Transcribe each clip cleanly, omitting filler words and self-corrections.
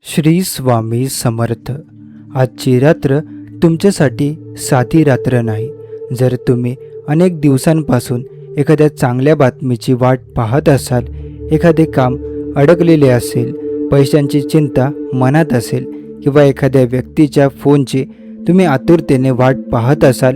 श्री स्वामी समर्थ. आजची रात्र तुमच्यासाठी साधी रात्र नाही. जर तुम्ही अनेक दिवसांपासून एखाद्या चांगल्या बातमीची वाट पाहत असाल, एखादे काम अडकलेले असेल, पैशांची चिंता मनात असेल किंवा एखाद्या व्यक्तीच्या फोनची तुम्ही आतुरतेने वाट पाहत असाल,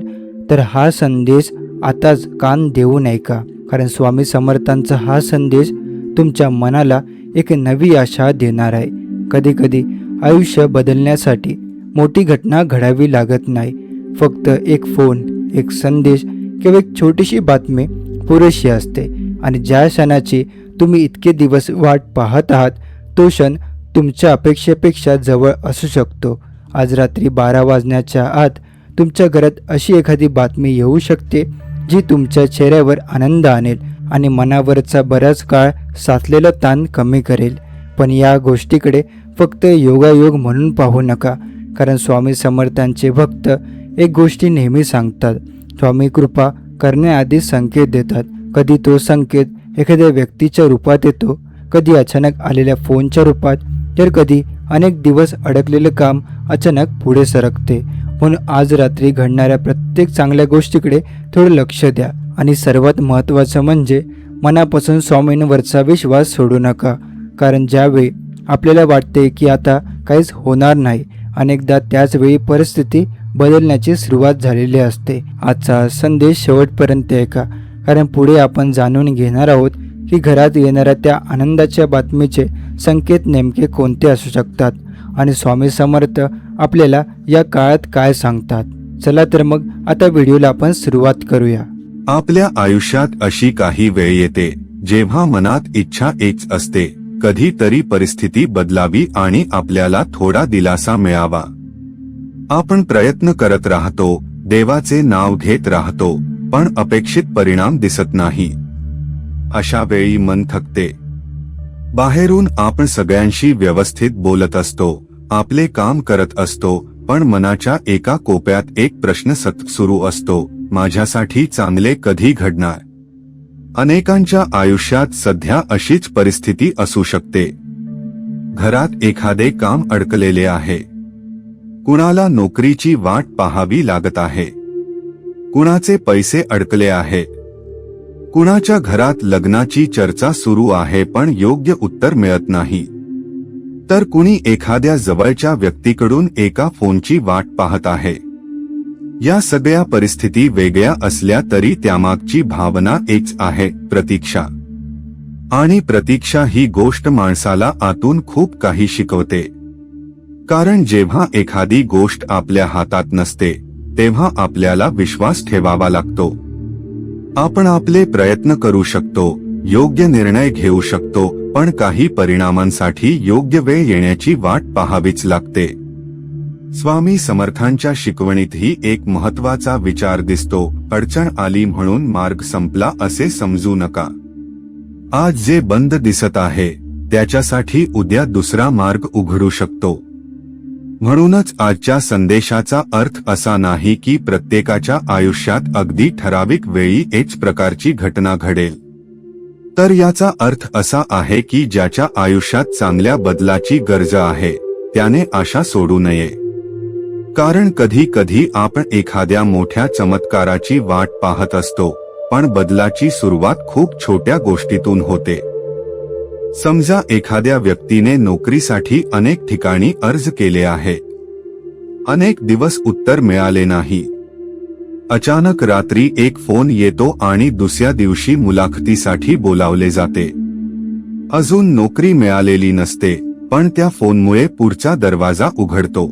तर हा संदेश आताच कान देऊ नये का. कारण स्वामी समर्थांचा हा संदेश तुमच्या मनाला एक नवी आशा देणार आहे. कधीकधी आयुष्य बदलण्यासाठी मोठी घटना घडावी लागत नाही. फक्त एक फोन, एक संदेश किंवा एक छोटीशी बातमी पुरेशी असते. आणि ज्या क्षणाची तुम्ही इतके दिवस वाट पाहत आहात, तो क्षण तुमच्या अपेक्षेपेक्षा जवळ असू शकतो. आज रात्री 12 वाजण्याच्या आत तुमच्या घरात अशी एखादी बातमी येऊ शकते जी तुमच्या चेहऱ्यावर आनंद आणेल आणि मनावरचा बराच काळ साचलेला ताण कमी करेल. पण या गोष्टीकडे फक्त योगायोग म्हणून पाहू नका. कारण स्वामी समर्थांचे भक्त एक गोष्टी नेहमी सांगतात. स्वामी कृपा करण्याआधी संकेत देतात. कधी तो संकेत एखाद्या व्यक्तीच्या रूपात येतो, कधी अचानक आलेल्या फोनच्या रूपात, तर कधी अनेक दिवस अडकलेलं काम अचानक पुढे सरकते. म्हणून आज रात्री घडणाऱ्या प्रत्येक चांगल्या गोष्टीकडे थोडं लक्ष द्या. आणि सर्वात महत्त्वाचं म्हणजे मनापासून स्वामींवरचा विश्वास सोडू नका. कारण ज्यावेळी आपल्याला वाटते की आता काहीच होणार नाही, अनेकदा त्याच वेळी परिस्थिती बदलण्याची सुरुवात झालेली असते. आजचा संदेश शेवटपर्यंत ऐका, कारण पुढे आपण जाणून घेणार आहोत की घरात येणाऱ्या त्या आनंदाच्या बातमीचे संकेत नेमके कोणते असू शकतात आणि स्वामी समर्थ आपल्याला या काळात काय सांगतात. चला तर मग आता व्हिडिओला आपण सुरुवात करूया. आपल्या आयुष्यात अशी काही वेळ येते जेव्हा मनात इच्छा एकच असते, कधीतरी परिस्थिती बदलावी आणि आपल्याला थोडा दिलासा मिळावा. आपण प्रयत्न करत राहतो, देवाचे नाव घेत राहतो, पण अपेक्षित परिणाम दिसत नाही. अशा वेळी मन थकते. बाहेरून आपण सगळ्यांशी व्यवस्थित बोलत असतो, आपले काम करत असतो, पण मनाच्या एका कोपऱ्यात एक प्रश्न सतत सुरू असतो, माझ्यासाठी चांगले कधी घडणार. अनेकांच्या आयुष्यात सध्या अशीच परिस्थिती असू शकते. घरात एखादे काम अडकलेले आहे, कुणाला नोकरीची वाट पाहावी लागत आहे, कुणाचे पैसे अडकले आहे, कुणाच्या घरात लग्नाची चर्चा सुरू आहे पण योग्य उत्तर मिळत नाही, तर कुणी एखाद्या जवळच्या व्यक्तीकडून एका फोनची वाट पाहत आहे. या सगळ्या परिस्थिती वेगळ्या असल्या तरी त्यामागची भावना एकच आहे, प्रतीक्षा. आणि प्रतीक्षा ही गोष्ट माणसाला आतून खूप काही शिकवते. कारण जेव्हा एखादी गोष्ट आपल्या हातात नसते तेव्हा आपल्याला विश्वास ठेवावा लागतो. आपण आपले प्रयत्न करू शकतो, योग्य निर्णय घेऊ शकतो, पण काही परिणामांसाठी योग्य वेळ येण्याची वाट पाहावीच लागते. स्वामी समर्थांच्या शिकवणीतही एक महत्त्वाचा विचार दिसतो, अडचण आली म्हणून मार्ग संपला असे समजू नका. आज जे बंद दिसत आहे त्याच्यासाठी उद्या दुसरा मार्ग उघडू शकतो. म्हणूनच आजच्या संदेशाचा अर्थ असा नाही की प्रत्येकाच्या आयुष्यात अगदी ठराविक वेळी एच प्रकारची घटना घडेल, तर याचा अर्थ असा आहे की ज्याच्या आयुष्यात चांगल्या बदलाची गरज आहे त्याने आशा सोडू नये. कारण कधी कधी आपण एखाद्या मोठ्या चमत्काराची वाट पाहत असतो, पण बदलाची सुरुवात खूप छोट्या गोष्टीतून होते. समजा एखाद्या व्यक्तीने नोकरीसाठी अनेक ठिकाणी अर्ज केले आहे, अनेक दिवस उत्तर मिळाले नाही. अचानक रात्री एक फोन येतो आणि दुसऱ्या दिवशी मुलाखतीसाठी बोलावले जाते. अजून नोकरी मिळालेली नसते, पण त्या फोनमुळे पुढचा दरवाजा उघडतो.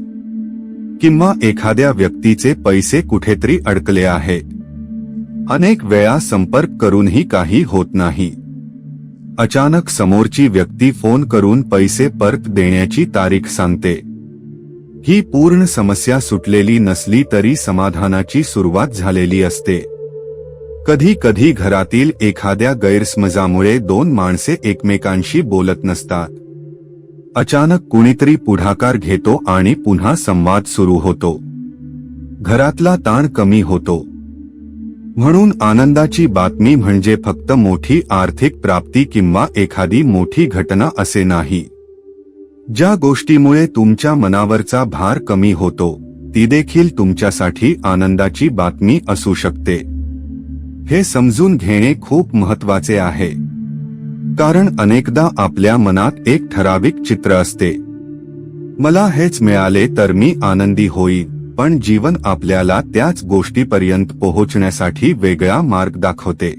किंवा एखाद्या व्यक्तीचे पैसे कुठेतरी अडकले आहेत, अनेक वेळा संपर्क करूनही काही होत नाही. अचानक समोरची व्यक्ती फोन करून पैसे परत देण्याची तारीख सांगते. ही पूर्ण समस्या सुटलेली नसली तरी समाधानाची सुरुवात झालेली असते. कधी कधी घरातील एखाद्या गैरसमजामुळे दोन माणसे एकमेकांशी बोलत नसतात. अचानक कुणीतरी पुढाकार घेतो आणि पुन्हा संवाद सुरू होतो. घरातला ताण कमी होतो. म्हणून आनंदाची बातमी म्हणजे फक्त मोठी आर्थिक प्राप्ती किंवा एखादी मोठी घटना असे नाही. ज्या गोष्टीमुळे तुमच्या मनावरचा भार कमी होतो ती देखील तुमच्यासाठी आनंदाची बातमी असू शकते. हे समजून घेणे खूप महत्वाचे आहे, कारण अनेकदा आपल्या मनात एक ठराविक चित्र असते. मला हेच मिळाले तर मी आनंदी होईल, पण जीवन आपल्याला त्याच गोष्टीपर्यंत पोहोचण्यासाठी वेगळा मार्ग दाखवते.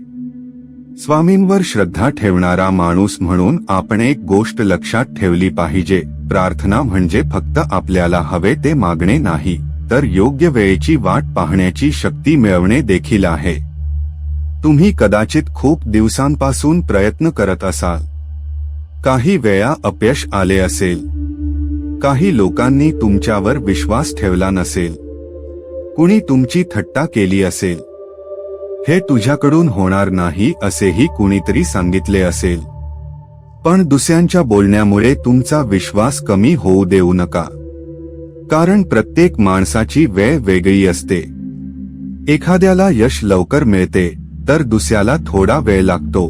स्वामींवर श्रद्धा ठेवणारा माणूस म्हणून आपण एक गोष्ट लक्षात ठेवली पाहिजे, प्रार्थना म्हणजे फक्त आपल्याला हवे ते मागणे नाही, तर योग्य वेळेची वाट पाहण्याची शक्ती मिळवणे देखील आहे. तुम्ही कदाचित खूप दिवसांपासून प्रयत्न करत असाल. काही वेळा अपयश आले असेल. काही लोकांनी तुमच्यावर विश्वास ठेवला नसेल. कुणी तुमची थट्टा केली असेल. हे तुझ्याकडून होणार नाही असेही कुणीतरी सांगितले असेल. पण दुसऱ्यांच्या बोलण्यामुळे तुमचा विश्वास कमी होऊ देऊ नका, कारण प्रत्येक माणसाची वेळ वेगळी असते. एखाद्याला यश लवकर मिळते तर दुसऱ्याला थोडा वेळ लागतो.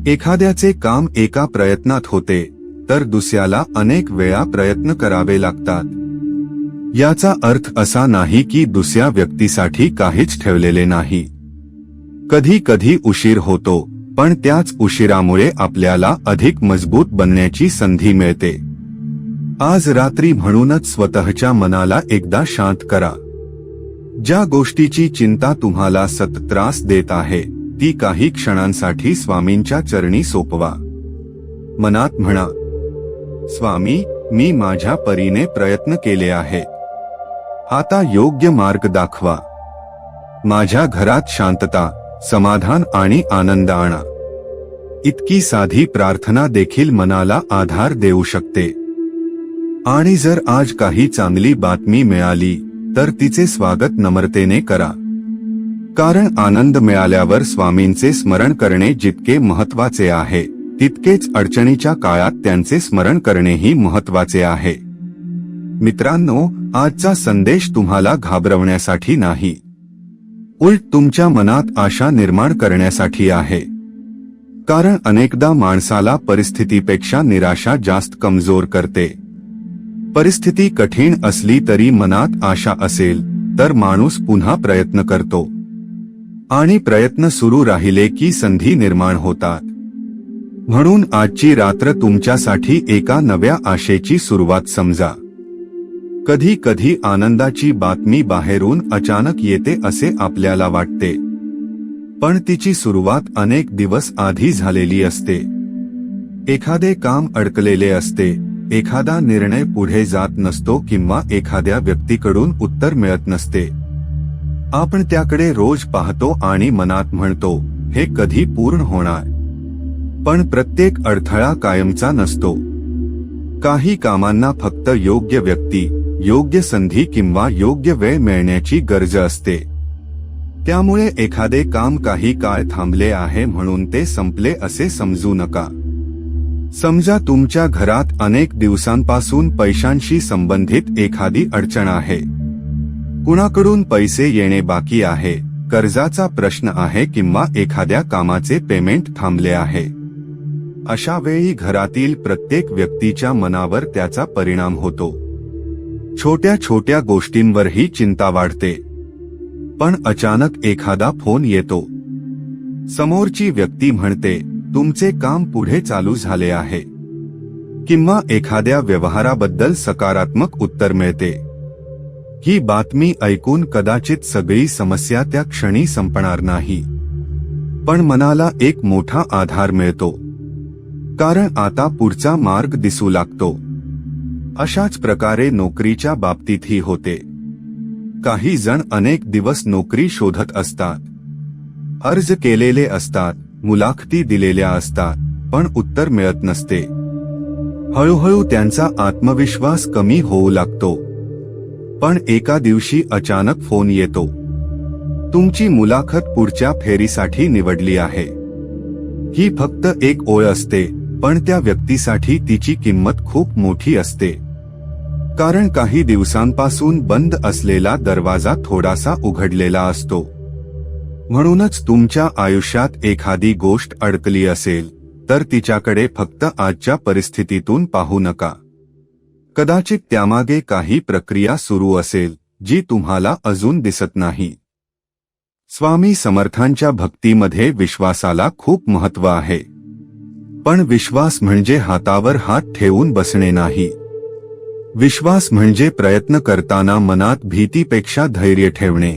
एखाद्याचे काम एका प्रयत्नात होते तर दुसऱ्याला अनेक वेळा प्रयत्न करावे लागतात. याचा अर्थ असा नाही की दुसऱ्या व्यक्तीसाठी काहीच ठेवलेले नाही. कधी कधी उशीर होतो, पण त्याच उशिरामुळे आपल्याला अधिक मजबूत बनण्याची संधी मिळते. आज रात्री म्हणूनच स्वतःच्या मनाला एकदा शांत करा. ज्या गोष्टीची चिंता तुम्हाला सतत त्रास देत आहे ती काही क्षणांसाठी स्वामींच्या चरणी सोपवा. मनात म्हणा, स्वामी, मी माझ्या परीने प्रयत्न केले आहेत. आता योग्य मार्ग दाखवा. माझ्या घरात शांतता, समाधान आणि आनंद आणा. इतकी साधी प्रार्थना देखील मनाला आधार देऊ शकते. आणि जर आज काही चांगली बातमी मिळाली तर तिचे स्वागत नम्रतेने करा, कारण आनंद मिळाल्यावर स्वामींचे स्मरण करणे जितके महत्वाचे आहे तितकेच अडचणीच्या काळात त्यांचे स्मरण करणेही महत्वाचे आहे. मित्रांनो, आजचा संदेश तुम्हाला घाबरवण्यासाठी नाही, उलट तुमच्या मनात आशा निर्माण करण्यासाठी आहे. कारण अनेकदा माणसाला परिस्थितीपेक्षा निराशा जास्त कमजोर करते. परिस्थिती कठीण असली तरी मनात आशा असेल तर माणूस पुन्हा प्रयत्न करतो, आणि प्रयत्न सुरू राहिले की संधी निर्माण होतात. म्हणून आजची रात्र तुमच्यासाठी एका नव्या आशेची सुरुवात समजा. कधी कधी आनंदाची बातमी बाहेरून अचानक येते असे आपल्याला वाटते, पण तिची सुरुवात अनेक दिवस आधी झालेली असते. एखादे काम अडकलेले असते, एखादा निर्णय पुढे जात नसतो किंवा एखाद्या व्यक्तीकडून उत्तर मिळत नसते. आपण त्याकडे रोज पाहतो आणि मनात म्हणतो, हे कधी पूर्ण होणार. पण प्रत्येक अडथळा कायमचा नसतो. काही कामांना फक्त योग्य व्यक्ती, योग्य संधी किंवा योग्य वेळ मिळण्याची गरज असते. त्यामुळे एखादे काम काही काळ थांबले आहे म्हणून ते संपले असे समजू नका. समजा तुमच्या घरात अनेक दिवसांपासून पैशांशी संबंधित एखादी अडचण आहे. कुणाकडून पैसे येणे बाकी आहे, कर्जाचा प्रश्न आहे किंवा एखाद्या कामाचे पेमेंट थांबले आहे. अशा वेळी घरातील प्रत्येक व्यक्तीच्या मनावर त्याचा परिणाम होतो. छोट्या छोट्या गोष्टींवरही चिंता वाढते. पण अचानक एखादा फोन येतो. समोरची व्यक्ती म्हणते, तुमचे काम पुढे चालू झाले आहे. किंवा एखाद्या व्यवहाराबद्दल सकारात्मक उत्तर मिळते. ही बातमी ऐकून कदाचित सगळी समस्या त्या क्षणी संपणार नाही, पण मनाला एक मोठा आधार मिळतो, कारण आता पुढचा मार्ग दिसू लागतो. अशाच प्रकारे नोकरीच्या बाबतीतही होते. काही जण अनेक दिवस नोकरी शोधत असतात. अर्ज केलेले असतात, मुलाखती दिलेल्या असतात, पण उत्तर मिळत नसते. हळूहळू त्यांचा आत्मविश्वास कमी होऊ लागतो. पण एका दिवशी अचानक फोन येतो. तुमची मुलाखत पुढच्या फेरीसाठी निवडली आहे. ही फक्त एक ओळ असते, पण त्या व्यक्तीसाठी तिची किंमत खूप मोठी असते. कारण काही दिवसांपासून बंद असलेला दरवाजा थोडासा उघडलेला असतो. म्हणूनच तुमच्या आयुष्यात एखादी गोष्ट अडकली असेल तर तिच्याकडे फक्त आजच्या परिस्थितीतून पाहू नका. कदाचित त्यामागे काही प्रक्रिया सुरू असेल जी तुम्हाला अजून दिसत नाही. स्वामी समर्थांच्या भक्तीमध्ये विश्वासाला खूप महत्त्व आहे. पण विश्वास म्हणजे हातावर हात ठेवून बसणे नाही. विश्वास म्हणजे प्रयत्न करताना मनात भीतीपेक्षा धैर्य ठेवणे.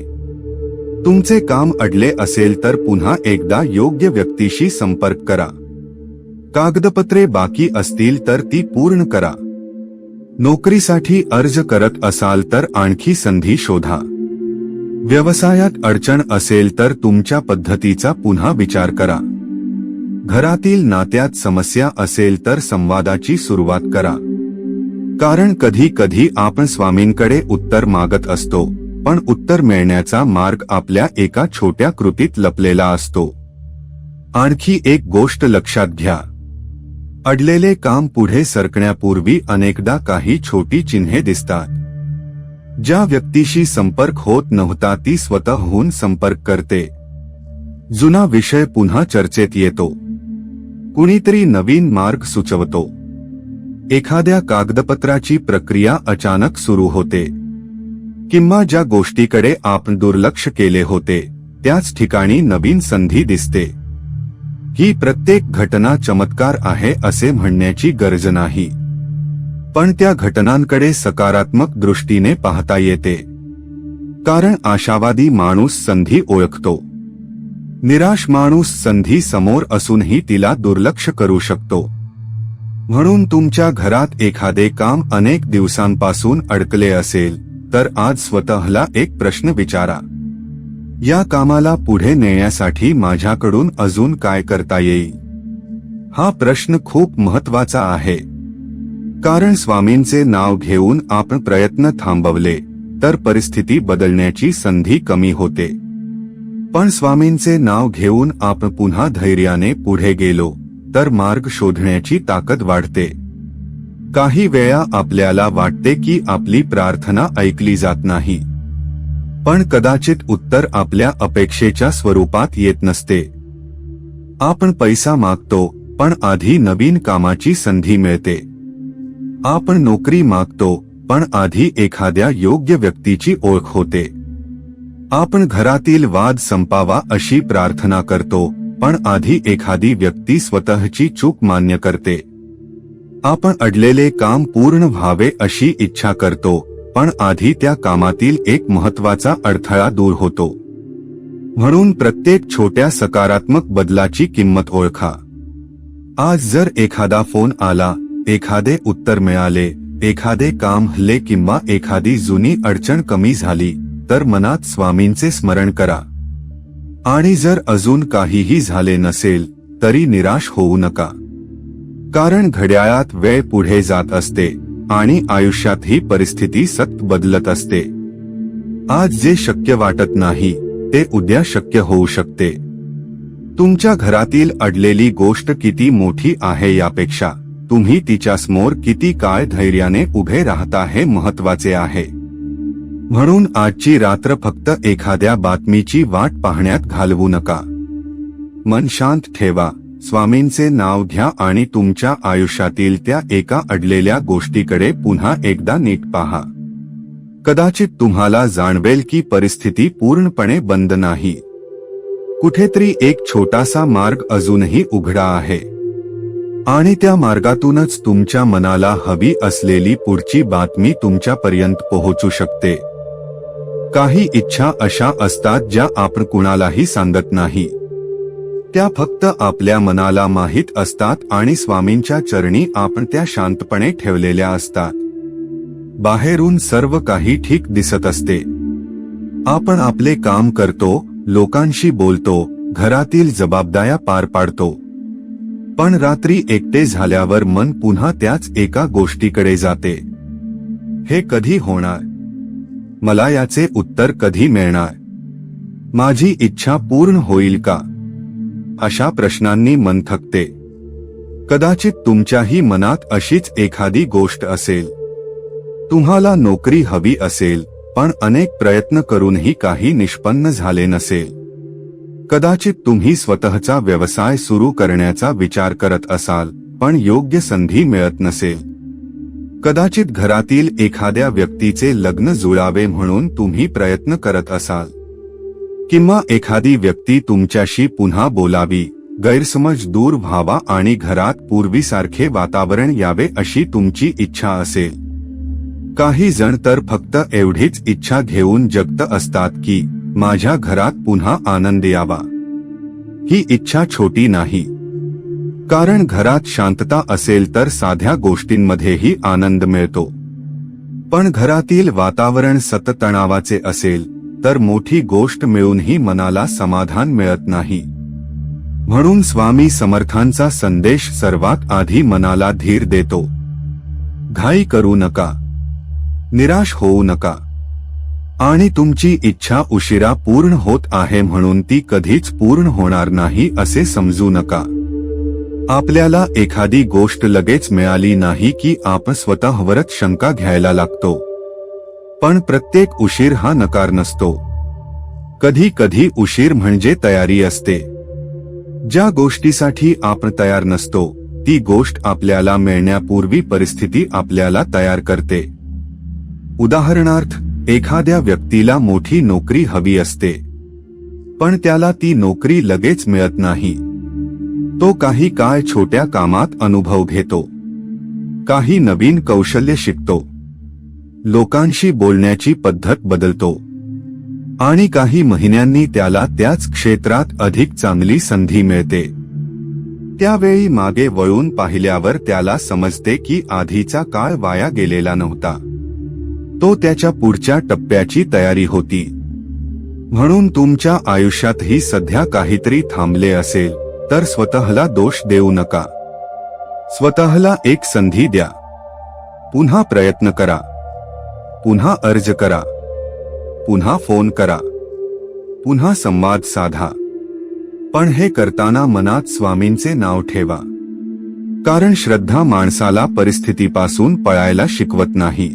तुमचे काम अडले असेल तर पुन्हा एकदा योग्य व्यक्तीशी संपर्क करा. कागदपत्रे बाकी असतील तर ती पूर्ण करा. नोकरीसाठी अर्ज करत असाल तर आणखी संधी शोधा. व्यवसायात अडचण असेल तर तुमच्या पद्धतीचा पुन्हा विचार करा. घरातील नात्यात समस्या असेल तर संवादाची सुरुवात करा. कारण कधी कधी आपण स्वामींकडे उत्तर मागत असतो, पण उत्तर मिळण्याचा मार्ग आपल्या एका छोट्या कृतीत लपलेला असतो. आणखी एक गोष्ट लक्षात घ्या. अडलेले काम पुढे सरकण्यापूर्वी अनेकदा काही छोटी चिन्हे दिसतात. ज्या व्यक्तीशी संपर्क होत नव्हता ती स्वतःहून संपर्क करते. जुना विषय पुन्हा चर्चेत येतो. कुणीतरी नवीन मार्ग सुचवतो. एखाद्या कागदपत्राची प्रक्रिया अचानक सुरू होते. किंवा ज्या गोष्टीकडे आपण दुर्लक्ष केले होते त्याच ठिकाणी नवीन संधी दिसते. ही प्रत्येक घटना चमत्कार आहे असे म्हणण्याची गरज नाही, पण त्या घटनांकडे सकारात्मक दृष्टीने पाहता येते. कारण आशावादी माणूस संधी ओळखतो. निराश माणूस संधी समोर असूनही तिला दुर्लक्ष करू शकतो. म्हणून तुमच्या घरात एखादे काम अनेक दिवसांपासून अडकले असेल तर आज स्वतःला एक प्रश्न विचारा. या कामाला पुढे नेण्यासाठी माझ्याकडून अजून काय करता येईल? हा प्रश्न खूप महत्त्वाचा आहे. कारण स्वामींचे नाव घेऊन आपण प्रयत्न थांबवले तर परिस्थिती बदलण्याची संधी कमी होते. पण स्वामींचे नाव घेऊन आपण पुन्हा धैर्याने पुढे गेलो तर मार्ग शोधण्याची ताकद वाढते. काही वेळा आपल्याला वाटते की आपली प्रार्थना ऐकली जात नाही, पण कदाचित उत्तर आपल्या अपेक्षेच्या स्वरूपात येत नसते. आपण पैसा मागतो पण आधी नवीन कामाची संधी मिळते. आपण नोकरी मागतो पण आधी एखाद्या योग्य व्यक्तीची ओळख होते. आपण घरातील वाद संपावा अशी प्रार्थना करतो पण आधी एखादी व्यक्ती स्वतःची चूक मान्य करते. आपण अडलेले काम पूर्ण व्हावे अशी इच्छा करतो पण आधी त्या कामातील एक महत्त्वाचा अडथळा दूर होतो. म्हणून प्रत्येक छोट्या सकारात्मक बदलाची किंमत ओळखा. आज जर एखादा फोन आला, एखादे उत्तर मिळाले, एखादे काम हल्ले किंवा एखादी जुनी अडचण कमी झाली तर मनात स्वामींचे स्मरण करा. आणि जर अजून काहीही झाले नसेल तरी निराश होऊ नका. कारण घड्याळात वेळ पुढे जात असते आणि आयुष्यात ही परिस्थिती सतत बदलत असते. आज जे शक्य वाटत नाही ते उद्या शक्य होऊ शकते. तुमच्या घरातील अडलेली गोष्ट किती मोठी आहे यापेक्षा तुम्ही तिच्यासमोर किती काळ धैर्याने उभे राहता हे महत्त्वाचे आहे. म्हणून आजची रात्र फक्त एखाद्या बातमीची वाट पाहण्यात घालवू नका. मन शांत ठेवा, स्वामींचे नाव घ्या आणि तुमच्या आयुष्यातील त्या एका अडलेल्या गोष्टीकडे पुन्हा एकदा नीट पहा. कदाचित तुम्हाला जाणवेल की परिस्थिती पूर्णपणे बंद नाही. कुठेतरी एक छोटासा मार्ग अजूनही उघडा आहे. आणि त्या मार्गातूनच तुमच्या मनाला हवी असलेली पुढची बातमी तुमच्यापर्यंत पोहोचू शकते. काही इच्छा अशा असतात ज्या आपण कुणालाही सांगत नाही. त्या फक्त आपल्या मनाला माहीत असतात आणि स्वामींच्या चरणी आपण त्या शांतपणे ठेवलेल्या असतात. बाहेरून सर्व काही ठीक दिसत असते. आपण आपले काम करतो, लोकांशी बोलतो, घरातील जबाबदाऱ्या पार पाडतो. पण रात्री एकटे झाल्यावर मन पुन्हा त्याच एका गोष्टीकडे जाते. हे कधी होणार? मला याचे उत्तर कधी मिळणार? माझी इच्छा पूर्ण होईल का? अशा प्रश्नांनी मन थकते. कदाचित तुमच्याही मनात अशीच एखादी गोष्ट असेल. तुम्हाला नोकरी हवी असेल पण अनेक प्रयत्न करूनही काही निष्पन्न झाले नसेल. कदाचित तुम्ही स्वतःचा व्यवसाय सुरू करण्याचा विचार करत असाल पण योग्य संधी मिळत नसेल. कदाचित घरातील एखाद्या व्यक्तीचे लग्न जुळावे म्हणून तुम्ही प्रयत्न करत असाल, किंवा एखादी व्यक्ती तुमच्याशी पुन्हा बोलावी, गैरसमज दूर व्हावा आणि घरात पूर्वीसारखे वातावरण यावे अशी तुमची इच्छा असेल. काही जण तर फक्त एवढीच इच्छा घेऊन जगत असतात की माझ्या घरात पुन्हा आनंद यावा. ही इच्छा छोटी नाही, कारण घरात शांतता असेल तर साध्या गोष्टींमध्येही आनंद मिळतो. पण घरातील वातावरण सतत तणावाचे असेल तर मोठी गोष्ट मिळूनही मनाला समाधान मिळत नाही. म्हणून स्वामी समर्थांचा संदेश सर्वात आधी मनाला धीर देतो. घाई करू नका, निराश होऊ नका, आणि तुमची इच्छा उशिरा पूर्ण होत आहे म्हणून ती कधीच पूर्ण होणार नाही असे समजू नका. आपल्याला एखादी गोष्ट लगेच मिळाली नाही की आपण स्वतःवरच शंका घ्यायला लागतो. पण प्रत्येक उशीर हा नकार नसतो. कधी कधी उशीर म्हणजे तयारी असते. ज्या गोष्टीसाठी आपण तयार नसतो ती गोष्ट आपल्याला मिळण्यापूर्वी परिस्थिती आपल्याला तयार करते. उदाहरणार्थ, एखाद्या व्यक्तीला मोठी नोकरी हवी असते, पण त्याला ती नोकरी लगेच मिळत नाही. तो काही काळ छोट्या कामात अनुभव घेतो, काही नवीन कौशल्य शिकतो, लोकांशी बोलण्याची पद्धत बदलतो, आणि काही महिन्यांनी त्याला त्याच क्षेत्रात अधिक चांगली संधी मिळते. त्यावेळी मागे वळून पाहिल्यावर त्याला समजते की आधीचा काळ वाया गेलेला नव्हता. तो त्याच्या पुढच्या टप्प्याची तयारी होती. म्हणून तुमच्या आयुष्यातही सध्या काहीतरी थांबले असेल तर स्वतःला दोष देऊ नका. स्वतःला एक संधी द्या. पुन्हा प्रयत्न करा, पुन्हा अर्ज करा, पुन्हा फोन करा, पुन्हा संवाद साधा. पण हे करताना मनात स्वामींचे नाव ठेवा, कारण श्रद्धा माणसाला परिस्थितीपासून पळायला शिकवत नाही.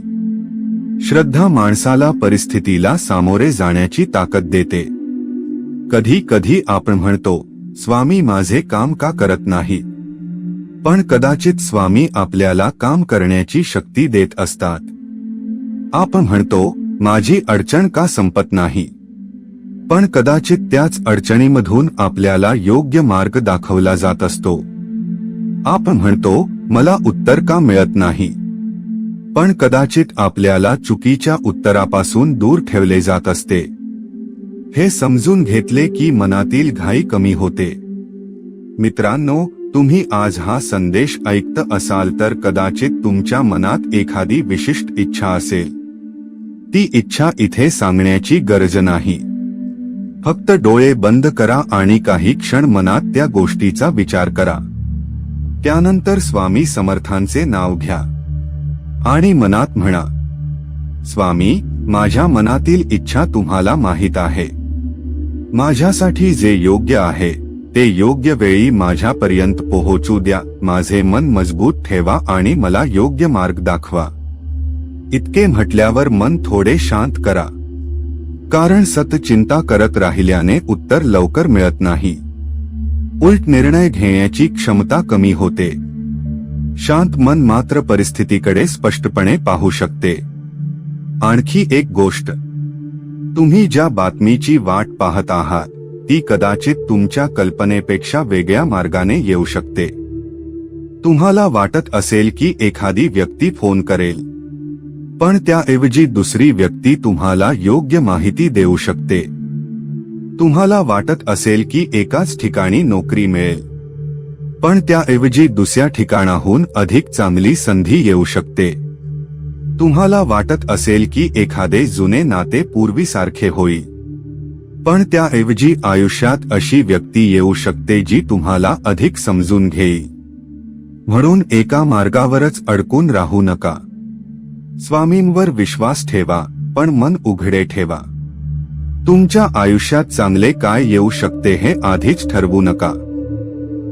श्रद्धा माणसाला परिस्थितीला सामोरे जाण्याची ताकद देते. कधी कधी आपण म्हणतो, स्वामी माझे काम का करत नाही? पण कदाचित स्वामी आपल्याला काम करण्याची शक्ती देत असतात. आपण म्हणतो, माझी अडचण का संपत नाही? पण कदाचित त्याच अडचणीमधून आपल्याला योग्य मार्ग दाखवला जात असतो. आपण म्हणतो, मला उत्तर का मिळत नाही? पण कदाचित आपल्याला चुकीच्या उत्तरापासून दूर ठेवले जात असते. हे समजून घेतले की मनातील घाई कमी होते. मित्रांनो, तुम्ही आज हा संदेश ऐकत असाल तर कदाचित तुमच्या मनात एखादी विशिष्ट इच्छा असेल. ती इच्छा इथे सांगण्याची गरज नाही. फक्त डोळे बंद करा आणि काही क्षण मनात त्या गोष्टीचा विचार करा. त्यानंतर स्वामी समर्थांचे नाव घ्या आणि मनात म्हणा, स्वामी, माझ्या मनातील इच्छा तुम्हाला माहीत आहे. माझ्यासाठी जे योग्य आहे ते योग्य वेळी माझ्यापर्यंत पोहोचू द्या. माझे मन मजबूत ठेवा आणि मला योग्य मार्ग दाखवा. इतके म्हटल्यावर मन थोडे शांत करा, कारण सतत चिंता करत राहिल्याने उत्तर लवकर मिळत नाही. उलट निर्णय घेण्याची क्षमता कमी होते. शांत मन मात्र परिस्थितीकडे स्पष्टपणे पाहू शकते. आणखी एक गोष्ट, तुम्ही ज्या बातमीची वाट पाहत आहात ती कदाचित तुमच्या कल्पनेपेक्षा वेगळ्या मार्गाने येऊ शकते. तुम्हाला वाटत असेल की एखादी व्यक्ती फोन करेल, पण त्याऐवजी दुसरी व्यक्ती तुम्हाला योग्य माहिती देऊ शकते. तुम्हाला वाटत असेल की एकाच ठिकाणी नोकरी मिळेल, पण त्याऐवजी दुसऱ्या ठिकाणाहून अधिक चांगली संधी येऊ शकते. तुम्हाला वाटत असेल की एखादे जुने नाते पूर्वीसारखे होईल, पण त्याऐवजी आयुष्यात अशी व्यक्ती येऊ शकते जी तुम्हाला अधिक समजून घेईल. म्हणून एका मार्गावरच अडकून राहू नका. स्वामींवर विश्वास ठेवा, पण मन उघडे ठेवा. तुमच्या आयुष्यात चांगले काय येऊ शकते हे आधीच ठरवू नका.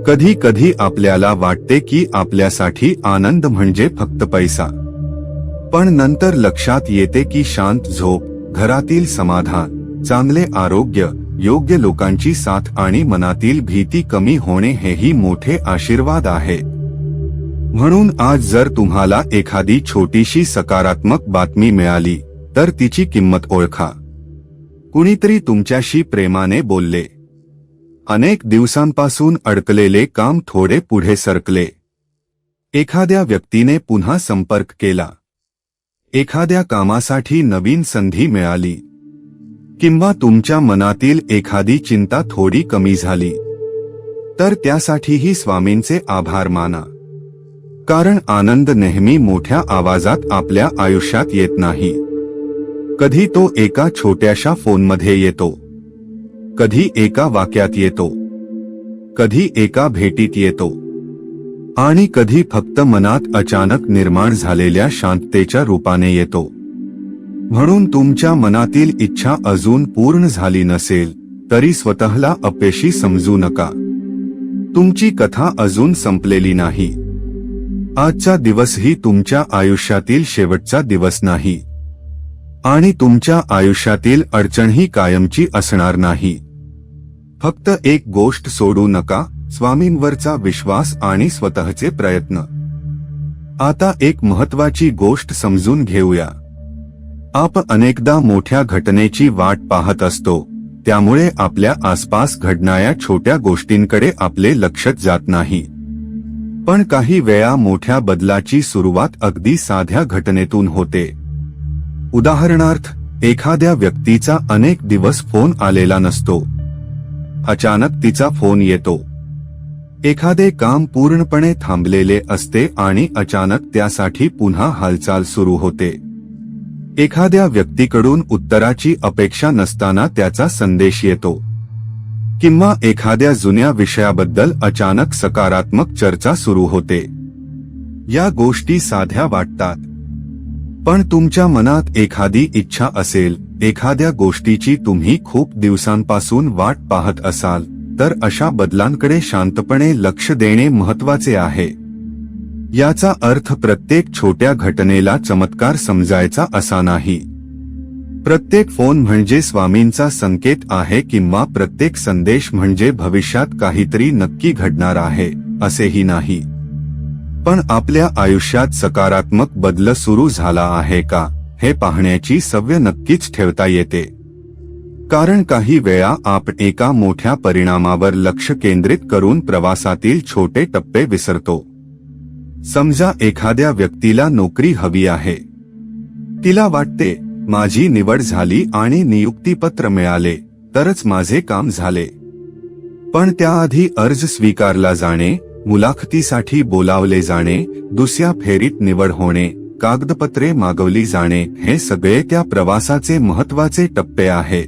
कधी कधी आपल्याला वाटते की आपल्यासाठी आनंद म्हणजे फक्त पैसा, पण नंतर लक्षात येते की शांत झोप, घरातील समाधान, चांगले आरोग्य, योग्य लोकांची साथ आणि मनातील भीती कमी होणे हेही मोठे आशीर्वाद आहेत. म्हणून आज जर तुम्हाला एखादी छोटीशी सकारात्मक बातमी मिळाली तर तिची किंमत ओळखा. कुणीतरी तुमच्याशी प्रेमाने बोलले. अनेक दिवसांपासून अडकलेले काम थोडे पुढे सरकले. एखाद्या व्यक्तीने पुन्हा संपर्क केला. एखाद्या कामासाठी नवीन संधी मिळाली. किंवा तुमच्या मनातील एखादी चिंता थोडी कमी झाली. तर त्यासाठीही स्वामींचे आभार माना. कारण आनंद नेहमी मोठ्या आवाजात आपल्या आयुष्यात येत नाही. कधी तो एका छोट्याशा फोनमध्ये येतो, कधी एका वाक्यात येतो, कधी एका भेटीत येतो, आणि कधी फक्त मनात अचानक निर्माण झालेल्या शांततेच्या रूपाने येतो. म्हणून तुमच्या मनातील इच्छा अजून पूर्ण झाली नसेल तरी स्वतःला अपयशी समजू नका. तुमची कथा अजून संपलेली नाही. आजचा दिवसही तुमच्या आयुष्यातील शेवटचा दिवस नाही. आणि तुमच्या आयुष्यातील अडचणही कायमची असणार नाही. फक्त एक गोष्ट सोडू नका, स्वामींवरचा विश्वास आणि स्वतःचे प्रयत्न. आता एक महत्वाची गोष्ट समजून घेऊया. आपण अनेकदा मोठ्या घटनेची वाट पाहत असतो, त्यामुळे आपल्या आसपास घडणाऱ्या छोट्या गोष्टींकडे आपले लक्ष जात नाही. पण काही वेळा मोठ्या बदलाची सुरुवात अगदी साध्या घटनेतून होते. उदाहरणार्थ, एखाद्या व्यक्तीचा अनेक दिवस फोन आलेला नसतो. अचानक तिचा फोन येतो. एखादे काम पूर्णपणे थांबलेले असते आणि अचानक त्यासाठी पुन्हा हालचाल सुरू होते. एखाद्या व्यक्तीकडून उत्तराची अपेक्षा नसताना त्याचा संदेश येतो. किंवा एखाद्या जुन्या विषयाबद्दल अचानक सकारात्मक चर्चा सुरू होते. या गोष्टी साध्या वाटतात, पण तुमच्या मनात एखादी इच्छा असेल, एखाद्या गोष्टीची तुम्ही खूप दिवसांपासून वाट पाहत असाल, तर अशा बदलांकडे शांतपणे लक्ष देणे महत्वाचे आहे. याचा अर्थ प्रत्येक छोट्या घटनेला चमत्कार समजायचा असा नाही. प्रत्येक फोन म्हणजे स्वामींचा संकेत आहे किंवा प्रत्येक संदेश म्हणजे भविष्यात काहीतरी नक्की घडणार आहे असेही नाही. पण आपल्या आयुष्यात सकारात्मक बदल सुरू झाला आहे का हे पाहण्याची सवय नक्कीच ठेवता येते. कारण काही वेळा आपण एका मोठ्या परिणामावर लक्ष केंद्रित करून प्रवासातील छोटे टप्पे विसरतो. समजा एखाद्या व्यक्तीला नोकरी हवी आहे. तिला वाटते, माझी निवड झाली आणि नियुक्तीपत्र मिळाले तरच माझे काम झाले. पण त्याआधी अर्ज स्वीकारला जाणे, मुलाखतीसाठी बोलावले जाणे, दुसऱ्या फेरीत निवड होणे, कागदपत्रे मागवली जाणे, हे सगळे त्या प्रवासाचे महत्वाचे टप्पे आहेत.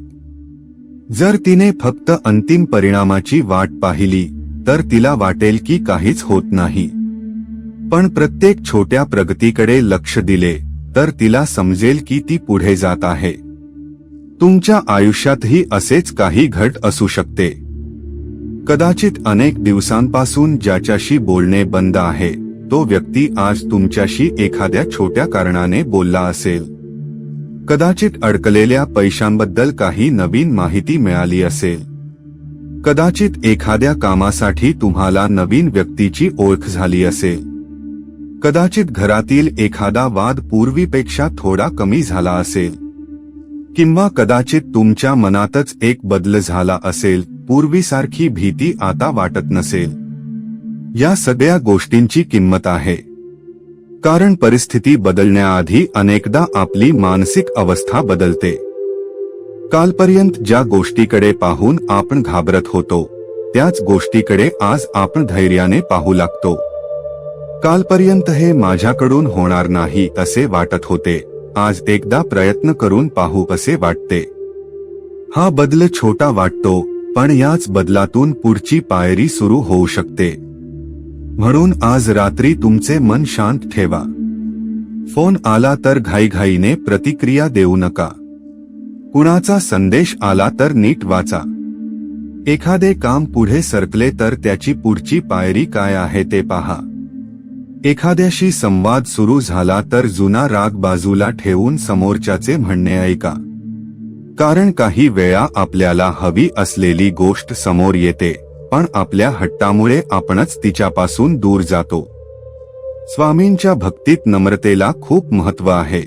जर तिने फक्त अंतिम परिणामाची वाट पाहिली तर तिला वाटेल की काहीच होत नाही. पण प्रत्येक छोट्या प्रगतीकडे लक्ष दिले तर तिला समजेल की ती पुढे जात आहे. तुमच्या आयुष्यातही असेच काही घट असू शकते. कदाचित अनेक दिवसांपासून ज्याच्याशी बोलणे बंद आहे, तो व्यक्ती आज तुमच्याशी एखाद्या छोट्या कारणाने बोलला असेल. कदाचित अडकलेल्या पैशांबद्दल काही नवीन माहिती मिळाली असेल. कदाचित एखाद्या कामासाठी तुम्हाला नवीन व्यक्तीची ओळख झाली असेल. कदाचित घरातील एखादा वाद पूर्वीपेक्षा थोडा कमी झाला असेल. किंवा कदाचित तुमच्या मनातच एक बदल झाला असेल, पूर्वीसारखी भीती आता वाटत नसेल. या सगळ्या गोष्टींची किंमत आहे. कारण परिस्थिती बदलण्याआधी अनेकदा आपली मानसिक अवस्था बदलते. कालपर्यंत ज्या गोष्टीकडे पाहून आपण घाबरत होतो, त्याच गोष्टीकडे आज आपण धैर्याने पाहू लागतो. कालपर्यंत हे माझ्याकडून होणार नाही असे वाटत होते, आज एकदा प्रयत्न करून पाहू असे वाटते. हा बदल छोटा वाटतो, पण याच बदलातून पुढची पायरी सुरू होऊ शकते. म्हणून आज रात्री तुमचे मन शांत ठेवा. फोन आला तर घाईघाईने प्रतिक्रिया देऊ नका. कुणाचा संदेश आला तर नीट वाचा. एखादे काम पुढे सरकले तर त्याची पुढची पायरी काय आहे ते पहा. एखाद्याशी संवाद सुरू झाला तर जुना राग बाजूला ठेवून समोरच्याचे म्हणणे ऐका. कारण काही वेळा आपल्याला हवी असलेली गोष्ट समोर येते, पण आपल्या हट्टामुळे आपणच तिच्यापासून दूर जातो. स्वामींच्या भक्तीत नम्रतेला खूप महत्त्व आहे.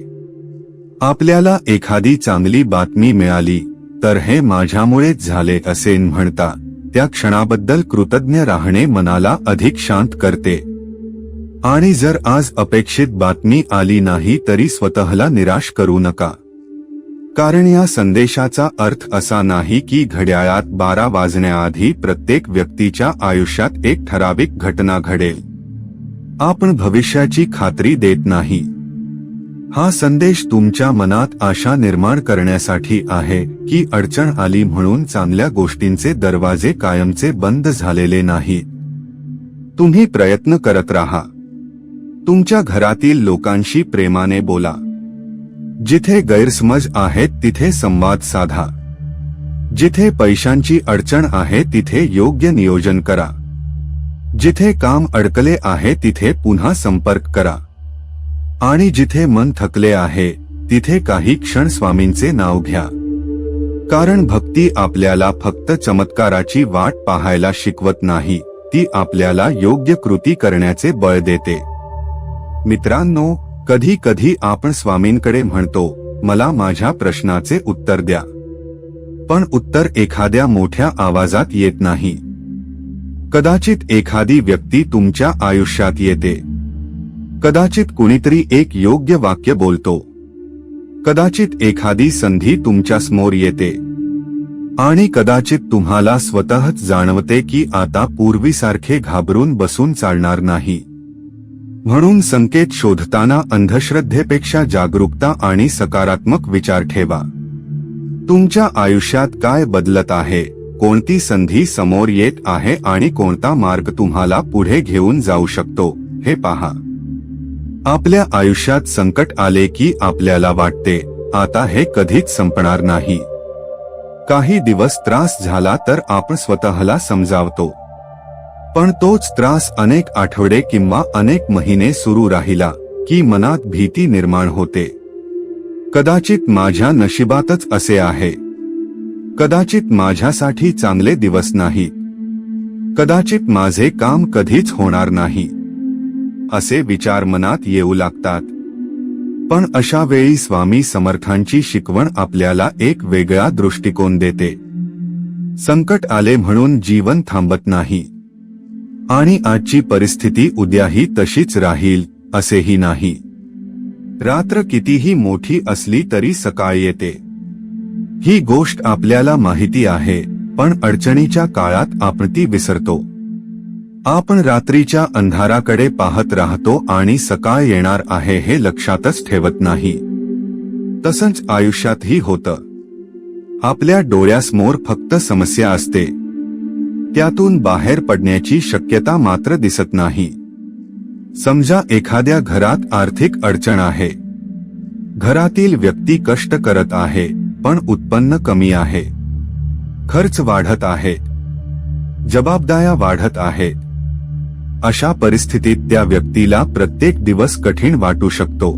आपल्याला एखादी चांगली बातमी मिळाली तर हे माझ्यामुळेच झाले असे म्हणता त्या क्षणाबद्दल कृतज्ञ राहणे मनाला अधिक शांत करते. आणि जर आज अपेक्षित बातमी आली नाही तरी स्वतःला निराश करू नका. कारण या संदेशाचा अर्थ असा नाही की घड्याळात 12 वाजण्याआधी प्रत्येक व्यक्तीच्या आयुष्यात एक ठराविक घटना घडेल. आपण भविष्याची खात्री देत नाही. हा संदेश तुमच्या मनात आशा निर्माण करण्यासाठी आहे की अडचण आली म्हणून चांगल्या गोष्टींचे दरवाजे कायमचे बंद झालेले नाहीत. तुम्ही प्रयत्न करत राहा. तुमच्या घरातील लोकांशी प्रेमाने बोला. जिथे गैरसमज आहेत तिथे संवाद साधा. जिथे पैशांची अडचण आहे तिथे योग्य नियोजन करा. जिथे काम अडकले आहे तिथे पुन्हा संपर्क करा. आणि जिथे मन थकले आहे तिथे काही क्षण स्वामींचे नाव घ्या. कारण भक्ती आपल्याला फक्त चमत्काराची वाट पाहायला शिकवत नाही, ती आपल्याला योग्य कृती करण्याचे बळ देते. मित्रांनो, कधी कधी आपण स्वामींकडे म्हणतो, मला माझ्या प्रश्नाचे उत्तर द्या. पण उत्तर एखाद्या मोठ्या आवाजात येत नाही. कदाचित एखादी व्यक्ती तुमच्या आयुष्यात येते. कदाचित कुणीतरी एक योग्य वाक्य बोलतो. कदाचित एखादी संधी तुमच्या समोर येते. आणि कदाचित तुम्हाला स्वतःच जाणवते की आता पूर्वीसारखे घाबरून बसून चालणार नाही. म्हणून संकेत शोधताना अंधश्रद्धेपेक्षा जागरूकता आणि सकारात्मक विचार ठेवा. तुमच्या आयुष्यात काय बदलत आहे, कोणती संधी समोर येत आहे आणि कोणता मार्ग तुम्हाला पुढे घेऊन जाऊ शकतो हे पहा. आपल्या आयुष्यात संकट आले की आपल्याला वाटते, आता हे कधीच संपणार नाही. काही दिवस त्रास झाला तर आपण स्वतःला समजावतो. पण तोच त्रास अनेक आठवडे किंवा अनेक महिने सुरू राहिला की मनात भीती निर्माण होते. कदाचित माझ्या नशिबातच असे आहे. कदाचित माझ्यासाठी चांगले दिवस नाहीत. कदाचित माझे काम कधीच होणार नाही. असे विचार मनात येऊ लागतात. पण अशा वेळी स्वामी समर्थांची शिकवण आपल्याला एक वेगळा दृष्टिकोन देते. संकट आले म्हणून जीवन थांबत नाही. आणि आजची परिस्थिती उद्याही तशीच राहील असेही नाही. रात्र कितीही मोठी असली तरी सकाळ येते. ही गोष्ट आपल्याला माहिती आहे, पण अडचणीच्या काळात आपण ती विसरतो. आपण रात्रीच्या अंधाराकडे पाहत राहतो आणि सकाळ येणार आहे हे लक्षातच ठेवत नाही. तसंच आयुष्यातही होतं. आपल्या डोळ्यासमोर फक्त समस्या असते. त्यातून बाहेर पडण्याची शक्यता मात्र दिसत नाही. समजा एखाद्या घरात आर्थिक अडचण आहे. घरातील व्यक्ती कष्ट करत आहे, पण उत्पन्न कमी आहे. खर्च वाढत आहे. जबाबदाऱ्या वाढत आहेत. अशा परिस्थितीत त्या व्यक्तीला प्रत्येक दिवस कठीण वाटू शकतो.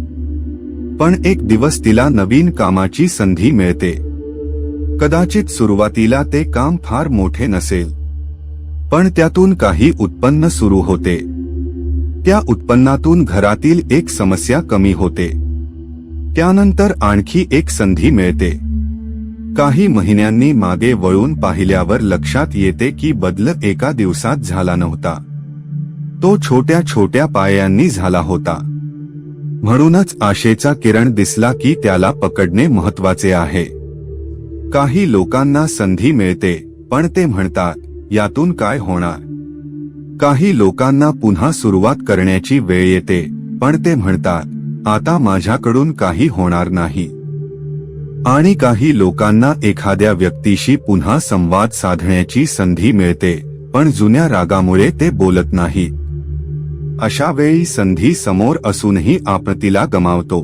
पण एक दिवस तिला नवीन कामाची संधी मिळते. कदाचित सुरुवातीला ते काम फार मोठे नसेल, पण त्यातून काही उत्पन्न सुरू होते. त्या उत्पन्नातून घरातील एक समस्या कमी होते. त्यानंतर आणखी एक संधी मिळते. काही महिन्यांनी मागे वळून पाहिल्यावर लक्षात येते की बदल एका दिवसात झाला नव्हता. तो छोट्या छोट्या पायांनी झाला होता. म्हणूनच आशेचा किरण दिसला की त्याला पकडणे महत्वाचे आहे. काही लोकांना संधी मिळते, पण ते म्हणतात, यातून काय होणार. काही लोकांना पुन्हा सुरुवात करण्याची वेळ येते, पण ते म्हणतात, आता माझ्याकडून काही होणार नाही. आणि काही लोकांना एखाद्या व्यक्तीशी पुन्हा संवाद साधण्याची संधी मिळते, पण जुन्या रागामुळे ते बोलत नाहीत. अशा वेळी संधी समोर असूनही आपण तिला गमावतो.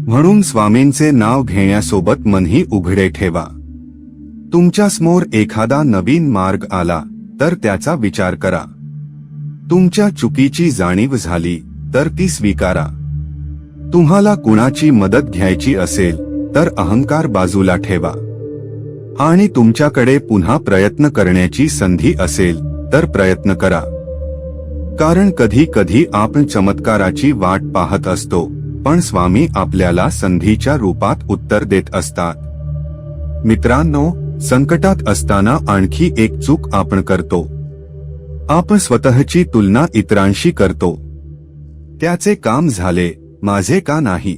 म्हणून स्वामींचे नाव घेण्यासोबत मनही उघडे ठेवा. तुमच्यासमोर एखादा नवीन मार्ग आला तर त्याचा विचार करा. तुमच्या चुकीची जाणीव झाली तर ती स्वीकारा. तुम्हाला कुणाची मदत घ्यायची असेल तर अहंकार बाजूला ठेवा. आणि तुमच्याकडे पुन्हा प्रयत्न करण्याची संधी असेल तर प्रयत्न करा. कारण कधी कधी आपण चमत्काराची वाट पाहत असतो, पण स्वामी आपल्याला संधीच्या रूपात उत्तर देत असतात. मित्रांनो, संकटात असताना आणखी एक चूक आपण करतो. आपण स्वतःची तुलना इतरांशी करतो. त्याचे काम झाले, माझे का नाही?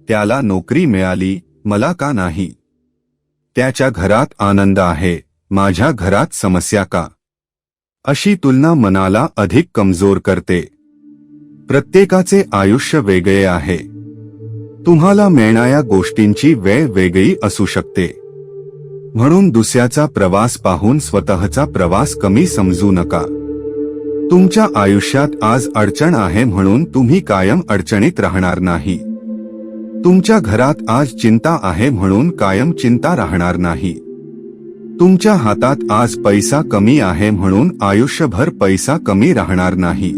त्याला नोकरी मिळाली, मला का नाही? त्याच्या घरात आनंद आहे, माझ्या घरात समस्या का? अशी तुलना मनाला अधिक कमजोर करते. प्रत्येकाचे आयुष्य वेगळे आहे. तुम्हाला मिळणाऱ्या गोष्टींची वेळ वेगळी असू शकते. म्हणून दुसऱ्याचा प्रवास पाहून स्वतःचा प्रवास कमी समजू नका. तुमच्या आयुष्यात आज अडचण आहे म्हणून तुम्ही कायम अडचणीत राहणार नाही. तुमच्या घरात आज चिंता आहे म्हणून कायम चिंता राहणार नाही. तुमच्या हातात आज पैसा कमी आहे म्हणून आयुष्यभर पैसा कमी राहणार नाही.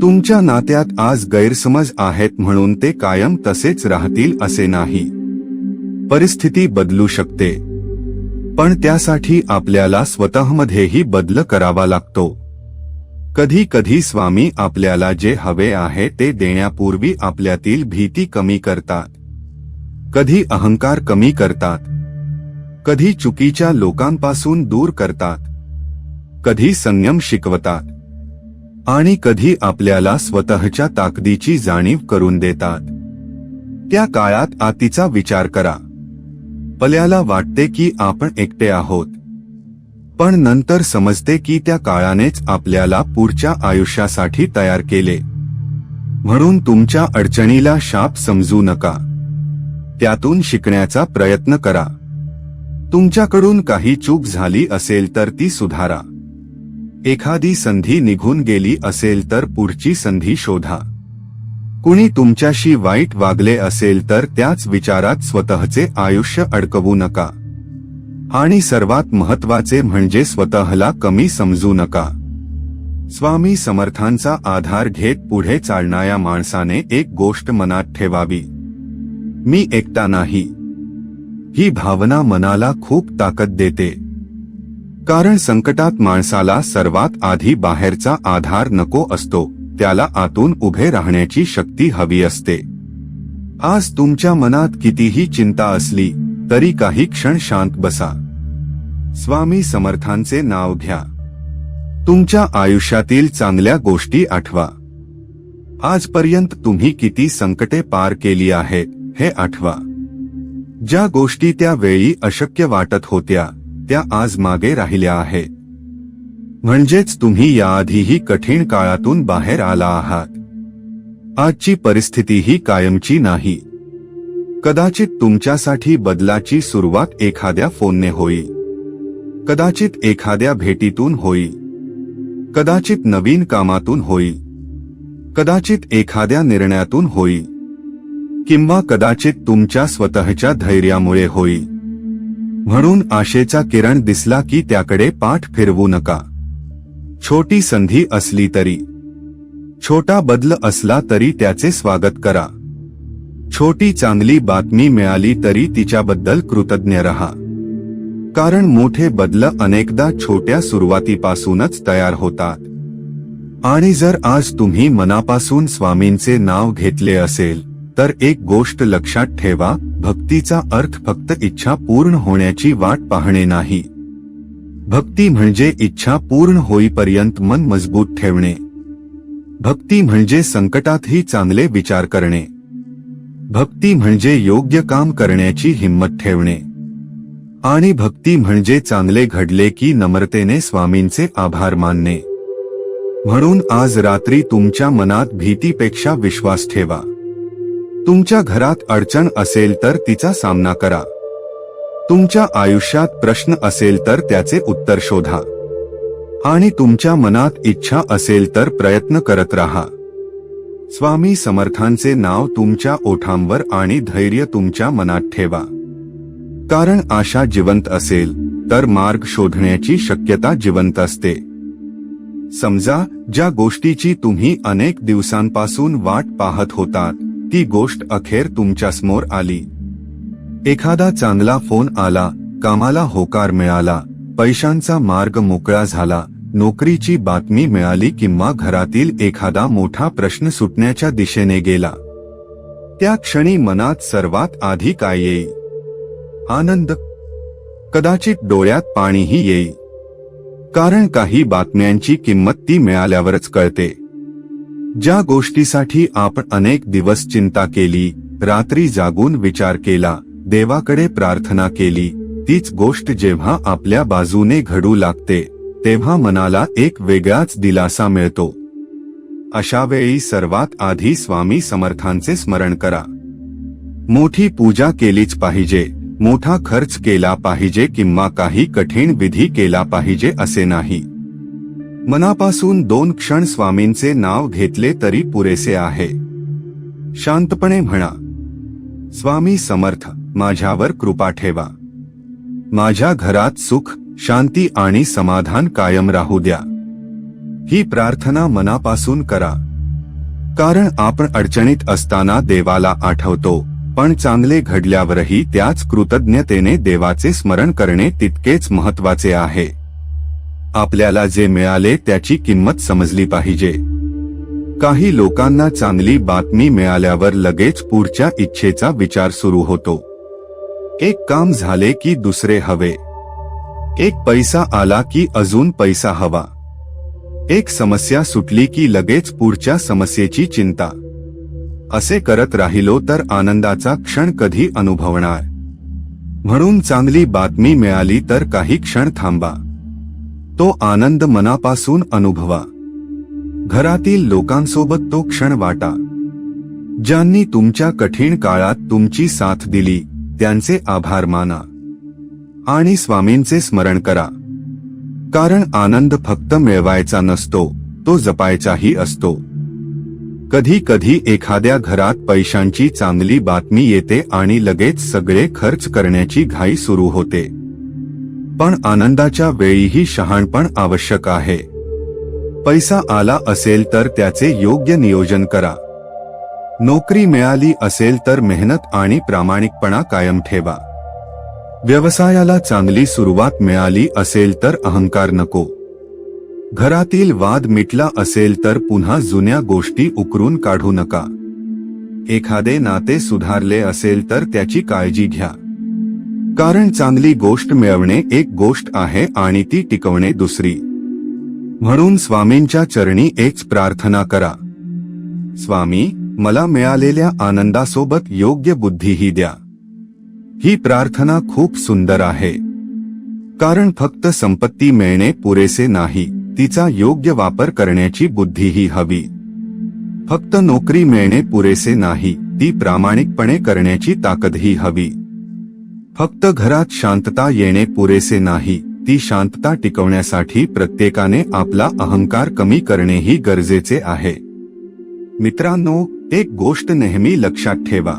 तुमच्या नात्यात आज गैरसमज आहेत म्हणून ते कायम तसेच राहतील असे नाही. परिस्थिती बदलू शकते, पण त्यासाठी आपल्याला स्वतःमध्येही बदल करावा लागतो. कधी कधी स्वामी आपल्याला जे हवे आहे ते देण्यापूर्वी आपल्यातील भीती कमी करतात. कधी अहंकार कमी करतात, कधी चुकीच्या लोकांपासून दूर करतात, कधी संयम शिकवतात आणि कधी आपल्याला स्वतःच्या ताकदीची जाणीव करून देतात. त्या काळात आतीचा विचार करा. आपल्याला वाटते की आपण एकटे आहोत, पण नंतर समजते की त्या काळानेच आपल्याला पुढच्या आयुष्यासाठी तयार केले. म्हणून तुमच्या अडचणीला शाप समजू नका. त्यातून शिकण्याचा प्रयत्न करा. तुमच्याकडून काही चूक झाली असेल तर ती सुधारा. एखादी संधी निघून गेली असेल तर पुढची संधी शोधा. कुणी तुमच्याशी वाईट वागले असेल तर त्याच विचारात स्वतःचे आयुष्य अडकवू नका. आणि सर्वात महत्त्वाचे म्हणजे स्वतःला कमी समजू नका. स्वामी समर्थांचा आधार घेत पुढे चालणाऱ्या माणसाने एक गोष्ट मनात ठेवावी: मी एकटा नाही. ही भावना मनाला खूप ताकद देते. कारण संकटात माणसाला सर्वात आधी बाहेरचा आधार नको असतो, त्याला आतून उभे राहण्याची शक्ती हवी असते. आज तुमच्या मनात कितीही चिंता असली तरी काही क्षण शांत बसा. स्वामी समर्थांचे नाव घ्या. तुमच्या आयुष्यातील चांगल्या गोष्टी आठवा. आजपर्यंत तुम्ही किती संकटे पार केली आहेत हे आठवा. ज्या गोष्टी त्यावेळी अशक्य वाटत होत्या त्या आज मागे राहिल्या आहेत. म्हणजेच तुम्ही याआधीही कठीण काळातून बाहेर आला आहात. आजची परिस्थितीही कायमची नाही. कदाचित तुमच्यासाठी बदलाची सुरुवात एखाद्या फोनने होईल, कदाचित एखाद्या भेटीतून होईल, कदाचित नवीन कामातून होईल, कदाचित एखाद्या निर्णयातून होईल, किंवा कदाचित तुमच्या स्वतःच्या धैर्यामुळे होईल. म्हणून आशेचा किरण दिसला की त्याकडे पाठ फिरवू नका. छोटी संधी असली तरी, छोटा बदल असला तरी त्याचे स्वागत करा. छोटी चांगली बातमी मिळाली तरी तिच्याबद्दल कृतज्ञ रहा. कारण मोठे बदल अनेकदा छोट्या सुरुवातीपासूनच तयार होतात. आणि जर आज तुम्ही मनापासून स्वामींचे नाव घेतले असेल तर एक गोष्ट लक्षात ठेवा: भक्तीचा अर्थ फक्त इच्छा पूर्ण होण्याची वाट पाहणे नाही. भक्ती म्हणजे इच्छा पूर्ण होईपर्यंत मन मजबूत ठेवणे. भक्ती म्हणजे संकटातही चांगले विचार करणे. भक्ती म्हणजे योग्य काम करण्याची हिंमत ठेवणे. आणि भक्ती म्हणजे चांगले घडले की नम्रतेने स्वामींचे आभार मानणे. म्हणून आज रात्री तुमच्या मनात भीतीपेक्षा विश्वास ठेवा. तुमच्या घरात अडचण असेल तर तिचा सामना करा. तुमच्या आयुष्यात प्रश्न असेल तर त्याचे उत्तर शोधा. आणि तुमच्या मनात इच्छा असेल तर प्रयत्न करत राहा. स्वामी समर्थांचे नाव तुमच्या ओठांवर आणि धैर्य तुमच्या मनात ठेवा. कारण आशा जिवंत असेल तर मार्ग शोधण्याची शक्यता जिवंत असते. समजा ज्या गोष्टीची तुम्ही अनेक दिवसांपासून वाट पाहत होतात ती गोष्ट अखेर तुमच्यासमोर आली. एखादा चांगला फोन आला, कामाला होकार मिळाला, पैशांचा मार्ग मोकळा झाला, नोकरीची बातमी मिळाली किंवा घरातील एखादा मोठा प्रश्न सुटण्याच्या दिशेने गेला, त्या क्षणी मनात सर्वात आधी काय येईल? आनंद. कदाचित डोळ्यात पाणीही येईल. कारण काही बातम्यांची किंमत ती मिळाल्यावरच कळते. ज्या गोष्टीसाठी आपण अनेक दिवस चिंता केली, रात्री जागून विचार केला, देवाकडे प्रार्थना केली, तीच गोष्ट जेव्हा आपल्या बाजूने घडू लागते तेव्हा मनाला एक वेगळाच दिलासा मिळतो. अशा वेळी सर्वात आधी स्वामी समर्थांचे स्मरण करा. मोठी पूजा केलीच पाहिजे, मोठा खर्च केला पाहिजे किंवा काही कठीण विधी केला पाहिजे असे नाही. मनापासून 2 क्षण स्वामींचे नाव घेतले तरी पुरेसे आहे. शांतपणे म्हणा, स्वामी समर्थ, माझ्यावर कृपा ठेवा. माझ्या घरात सुख, शांती आणि समाधान कायम राहू द्या. ही प्रार्थना मनापासून करा. कारण आपण अडचणीत असताना देवाला आठवतो, पण चांगले घडल्यावरही त्याच कृतज्ञतेने देवाचे स्मरण करणे तितकेच महत्वाचे आहे. आपल्याला जे मिळाले त्याची किंमत समजली पाहिजे. काही लोकांना चांगली बातमी मिळाल्यावर लगेच पुढच्या इच्छेचा विचार सुरू होतो. एक काम झाले की दुसरे हवे, एक पैसा आला की अजून पैसा हवा, एक समस्या सुटली की लगेच पुढच्या समस्येची चिंता. असे करत राहिलो तर आनंदाचा क्षण कधी अनुभवणार? म्हणून चांगली बातमी मिळाली तर काही क्षण थांबा. तो आनंद मनापासून अनुभवा. घरातील लोकांसोबत तो क्षण वाटा. ज्यांनी तुमच्या कठीण काळात तुमची साथ दिली त्यांचे आभार माना. आणि स्वामींचे स्मरण करा. कारण आनंद फक्त मिळवायचा नसतो, तो जपायचाही असतो. कधी कधी एखाद्या घरात पैशांची चांगली बातमी येते आणि लगेच सगळे खर्च करण्याची घाई सुरू होते. पण आनंदाच्या वेळीही शहाणपण आवश्यक आहे. पैसा आला असेल तर त्याचे योग्य नियोजन करा. नोकरी मिळाली असेल तर मेहनत आणि प्रामाणिकपणा कायम ठेवा. व्यवसायाला चांगली सुरुवात मिळाली असेल तर अहंकार नको. घरातील वाद मिटला असेल तर पुन्हा जुन्या गोष्टी उकरून काढू नका. एखादे नाते सुधारले असेल तर त्याची काळजी घ्या. कारण चांगली गोष्ट मिळवणे एक गोष्ट आहे आणि ती टिकवणे दुसरी. म्हणून स्वामींच्या चरणी एक प्रार्थना करा. स्वामी, मला मिळालेल्या आनंदासोबत योग्य बुद्धीही द्या. ही प्रार्थना खूप सुंदर आहे. कारण फक्त संपत्ती मिळणे पुरेसे नाही, तिचा योग्य वापर करण्याची बुद्धीही हवी. फक्त नोकरी मिळणे पुरेसे नाही, ती प्रामाणिकपणे करण्याची ताकदही हवी. फक्त घरात शांतता येणे पुरेसे नाही, ती शांतता टिकवण्यासाठी प्रत्येकाने आपला अहंकार कमी करणेही गरजेचे आहे. मित्रांनो, एक गोष्ट नेहमी लक्षात ठेवा.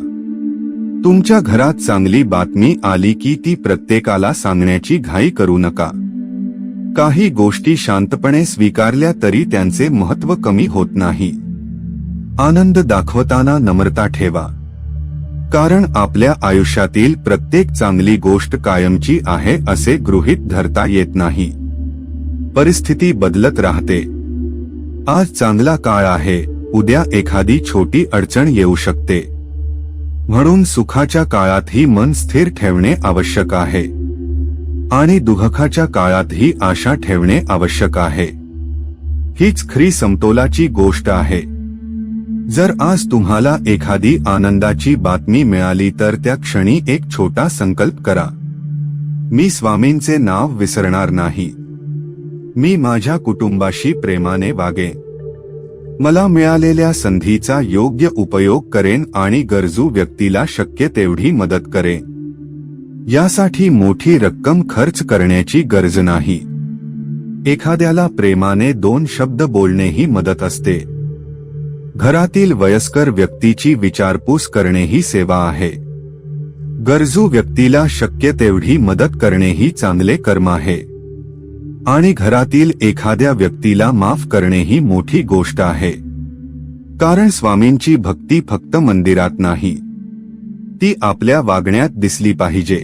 तुमच्या घरात चांगली बातमी आली की ती प्रत्येकाला सांगण्याची घाई करू नका. काही गोष्टी शांतपणे स्वीकारल्या तरी त्यांचे महत्त्व कमी होत नाही. आनंद दाखवताना नम्रता ठेवा. कारण आपल्या आयुष्यातील प्रत्येक चांगली गोष्ट कायमची आहे असे गृहीत धरता येत नाही. परिस्थिती बदलत राहते. आज चांगला काळ आहे, उद्या एखादी छोटी अडचण येऊ शकते. म्हणून सुखाच्या काळातही मन स्थिर ठेवणे आवश्यक आहे आणि दुःखाच्या काळातही आशा ठेवणे आवश्यक आहे. हीच खरी समतोलाची गोष्ट आहे. जर आज तुम्हाला एखादी आनंदाची बातमी मिळाली तर त्या क्षणी एक छोटा संकल्प करा. मी स्वामींचे नाव विसरणार नाही. मी माझ्या कुटुंबाशी प्रेमाने वागेन. मला मिळालेल्या संधीचा योग्य उपयोग करेन आणि गरजू व्यक्तीला शक्य तेवढी मदत करेन. यासाठी मोठी रक्कम खर्च करण्याची गरज नाही. एखाद्याला प्रेमाने 2 शब्द बोलणेही मदत असते. घरातील वयस्कर व्यक्तीची विचारपूस करणेही सेवा आहे. गरजू व्यक्तीला शक्य तेवढी मदत करणेही चांगले कर्म आहे. आणि घरातील एखाद्या व्यक्तीला माफ करणेही मोठी गोष्ट आहे. कारण स्वामींची भक्ती फक्त मंदिरात नाही, ती आपल्या वागण्यात दिसली पाहिजे.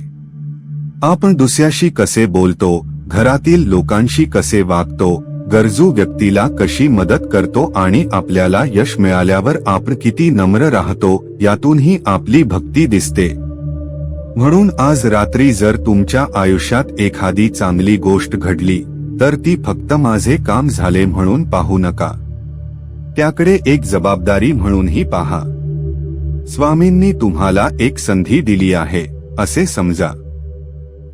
आपण दुसऱ्याशी कसे बोलतो, घरातील लोकांशी कसे वागतो, गरजू व्यक्तीला कशी मदत करतो आणि आपल्याला यश मिळाल्यावर आपण किती नम्र राहतो यातूनही आपली भक्ती दिसते. म्हणून आज रात्री जर तुमच्या आयुष्यात एखादी चांगली गोष्ट घडली तर ती फक्त माझे काम झाले म्हणून पाहू नका. त्याकडे एक जबाबदारी म्हणूनही पहा. स्वामींनी तुम्हाला एक संधी दिली आहे असे समजा.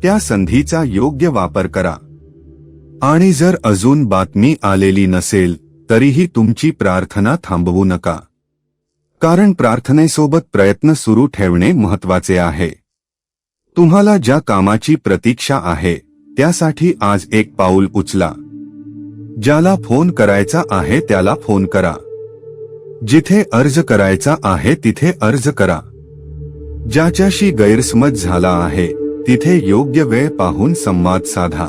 त्या संधीचा योग्य वापर करा. आणि जर अजून बातमी आलेली नसेल तरीही तुमची प्रार्थना थांबवू नका. कारण प्रार्थनेसोबत प्रयत्न सुरू ठेवणे महत्वाचे आहे. तुम्हाला ज्या कामाची प्रतीक्षा आहे त्यासाठी आज एक पाऊल उचला. ज्याला फोन करायचा आहे त्याला फोन करा. जिथे अर्ज करायचा आहे तिथे अर्ज करा. ज्याच्याशी गैरसमज झाला आहे तिथे योग्य वेळ पाहून संवाद साधा.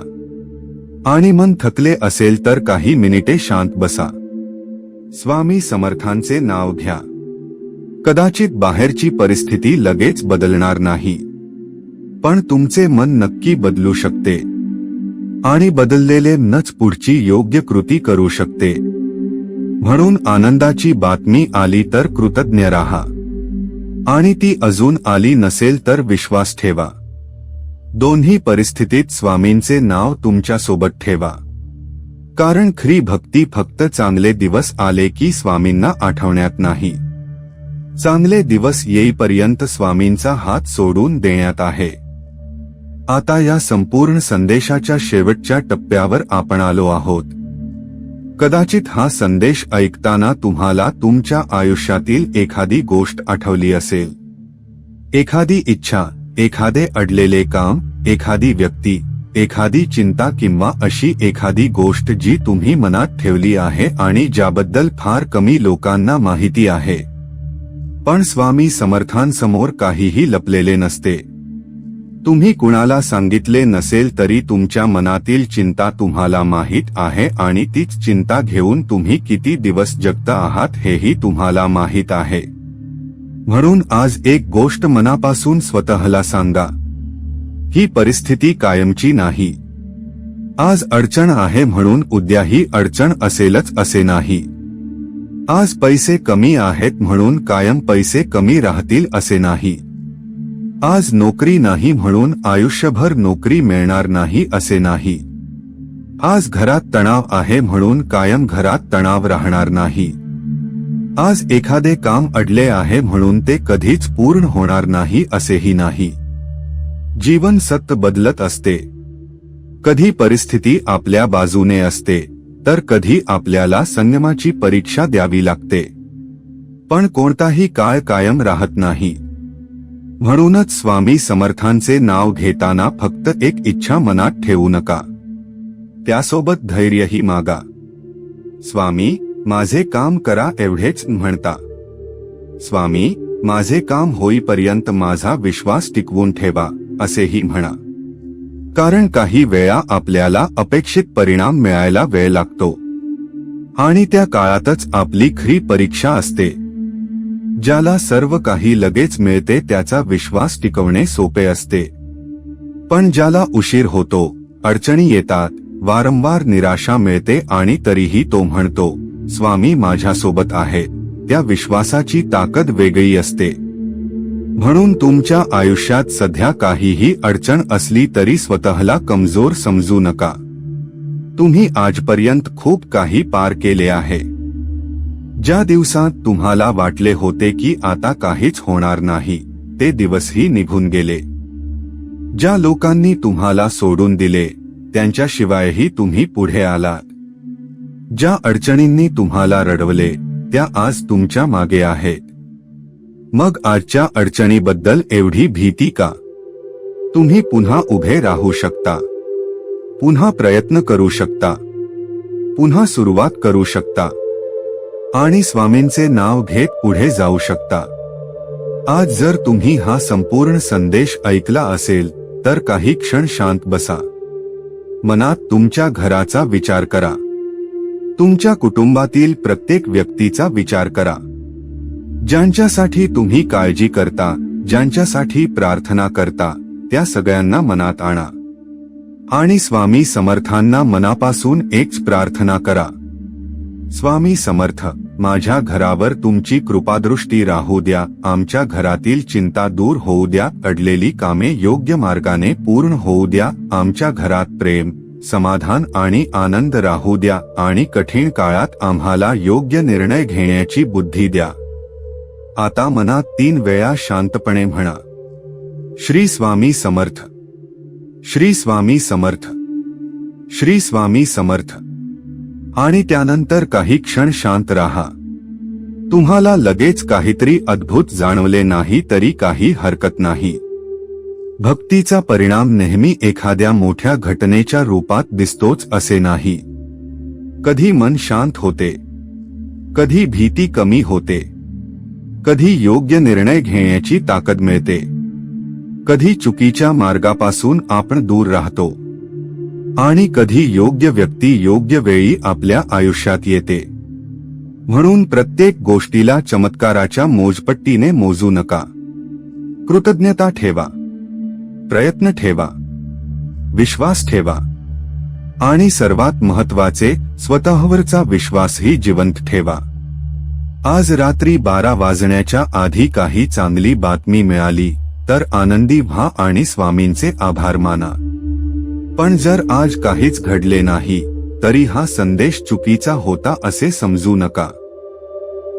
आणि मन थकले असेल तर काही मिनिटे शांत बसा. स्वामी समर्थांचे नाव घ्या. कदाचित बाहेरची परिस्थिती लगेच बदलणार नाही, पण तुमचे मन नक्की बदलू शकते. आणि बदललेले मनच पुढची योग्य कृती करू शकते. म्हणून आनंदाची बातमी आली तर कृतज्ञ राहा. आणि ती अजून आली नसेल तर विश्वास ठेवा. दोन्ही परिस्थितीत स्वामींचे नाव तुमच्या सोबत ठेवा. कारण खरी भक्ती फक्त चांगले दिवस आले की स्वामींना आठवण्यात नाही, चांगले दिवस येईपर्यंत स्वामींचा हात सोडून देण्यात आहे. आता या संपूर्ण संदेशाच्या शेवटच्या टप्प्यावर आपण आलो आहोत. कदाचित हा संदेश ऐकताना तुम्हाला तुमच्या आयुष्यातील एखादी गोष्ट आठवली असेल. एखादी इच्छा, एखादे अडलेले काम, एखादी व्यक्ती, एखादी चिंता किंवा अशी एखादी गोष्ट जी तुम्ही मनात ठेवली आहे आणि ज्याबद्दल फार कमी लोकांना माहिती आहे. पण स्वामी समर्थांसमोर काहीही लपलेले नसते. तुम्ही कुणाला सांगितले नसेल तरी तुमच्या मनातील चिंता तुम्हाला माहीत आहे आणि तीच चिंता घेऊन तुम्ही किती दिवस जगता आहात हेही तुम्हाला माहीत आहे. म्हणून आज एक गोष्ट मनापासून स्वतःला सांगा. ही परिस्थिती कायमची नाही. आज अडचण आहे म्हणून उद्याही अडचण असेलच असे नाही. आज पैसे कमी आहेत म्हणून कायम पैसे कमी राहतील असे नाही. आज नोकरी नाही म्हणून आयुष्यभर नोकरी मिळणार नाही असे नाही. आज घरात तणाव आहे म्हणून कायम घरात तणाव राहणार नाही. आज एखादे काम अडले आहे म्हणून ते कधीच पूर्ण होणार नाही असेही नाही. जीवन सतत बदलत असते. कधी परिस्थिती आपल्या बाजूने असते तर कधी आपल्याला संयमाची परीक्षा द्यावी लागते. पण कोणताही काळ कायम राहत नाही. म्हणूनच स्वामी समर्थांचे नाव घेताना फक्त एक इच्छा मनात ठेवू नका, त्यासोबत धैर्यही मागा. स्वामी माझे काम करा एवढेच म्हणता. स्वामी माझे काम होईपर्यंत माझा विश्वास टिकवून ठेवा असेही म्हणा. कारण काही वेळा आपल्याला अपेक्षित परिणाम मिळायला वेळ लागतो आणि त्या काळातच आपली खरी परीक्षा असते. ज्याला सर्व काही लगेच मिळते त्याचा विश्वास टिकवणे सोपे असते. पण ज्याला उशीर होतो, अडचणी येतात, वारंवार निराशा मिळते आणि तरीही तो म्हणतो स्वामी माझ्यासोबत आहे, त्या विश्वासाची ताकद वेगळी असते. म्हणून तुमच्या आयुष्यात सध्या काहीही अडचण असली तरी स्वतःला कमजोर समजू नका. तुम्ही आजपर्यंत खूप काही पार केले आहे. ज्या दिवसात तुम्हाला वाटले होते की आता काहीच होणार नाही, ते दिवसही निघून गेले. ज्या लोकांनी तुम्हाला सोडून दिले त्यांच्याशिवायही तुम्ही पुढे आलात. ज्या अडचणींनी तुम्हाला रडवले त्या आज तुमच्या मागे आहेत. मग आजच्या अडचणीबद्दल एवढी भीती का? तुम्ही पुन्हा उभे राहू शकता, पुन्हा प्रयत्न करू शकता, पुन्हा सुरुवात करू शकता आणि स्वामींचे नाव घेत पुढे जाऊ शकता. आज जर तुम्ही हा संपूर्ण संदेश ऐकला असेल तर काही क्षण शांत बसा. मनात तुमच्या घराचा विचार करा. तुमच्या कुटुंबातील प्रत्येक व्यक्तीचा विचार करा. ज्यांच्यासाठी तुम्ही काळजी करता, ज्यांच्यासाठी प्रार्थना करता, त्या सगळ्यांना मनात आणा. आणि स्वामी समर्थांना मनापासून एकच प्रार्थना करा. स्वामी समर्थ, माझ्या घरावर तुमची कृपादृष्टी राहू द्या. आमच्या घरातील चिंता दूर होऊ द्या. अडलेली कामे योग्य मार्गाने पूर्ण होऊ द्या. आमच्या घरात प्रेम, समाधान आणि आनंद राहू द्या. आणि कठीण काळात आम्हाला योग्य निर्णय घेण्याची बुद्धी द्या. आता मनात 3 वेळा शांतपणे म्हणा, श्री स्वामी समर्थ, श्री स्वामी समर्थ, श्री स्वामी समर्थ. आणि त्यानंतर काही क्षण शांत राहा. तुम्हाला लगेच काहीतरी अद्भुत जाणवले नाही तरी काही हरकत नाही. भक्तीचा परिणाम नेहमी एखाद्या मोठ्या घटनेच्या रूपात दिसतोच असे नाही. कधी मन शांत होते, कधी भीती कमी होते, कधी योग्य निर्णय घेण्याची ताकद मिळते, कधी चुकीच्या मार्गापासून आपण दूर राहतो, आणि कधी योग्य व्यक्ती योग्य वेळी आपल्या आयुष्यात येते. म्हणून प्रत्येक गोष्टीला चमत्काराच्या मोजपट्टीने मोजू नका. कृतज्ञता ठेवा, प्रयत्न ठेवा, विश्वास ठेवा, आणि सर्वात महत्त्वाचे स्वतःवरचा विश्वासही जिवंत ठेवा. आज रात्री 12 वाजण्याच्या आधी काही चांगली बातमी मिळाली तर आनंदी व्हा आणि स्वामींचे आभार माना. पण जर आज काहीच घडले नाही तरी हा संदेश चुकीचा होता असे समजू नका.